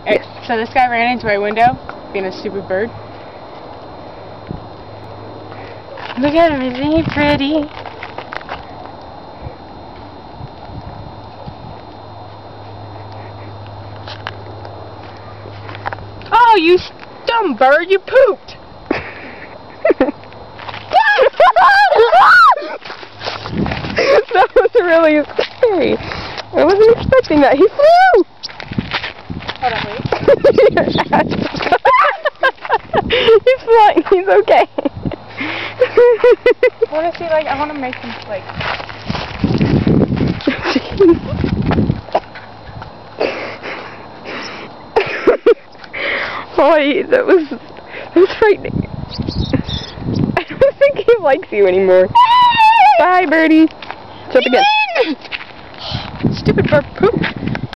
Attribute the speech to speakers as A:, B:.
A: Yes. So this guy ran into my window, being a stupid bird. Look at him, isn't he pretty? Oh, you dumb bird, you pooped!
B: That was really scary. I wasn't expecting that. He flew!
A: Hold on, wait.
B: He's flying. He's okay.
A: I want to see, like, I want to make him, like...
B: Boy, that was frightening. I don't think he likes you anymore. Bye, birdie. Jump again.
A: Stupid bird poop.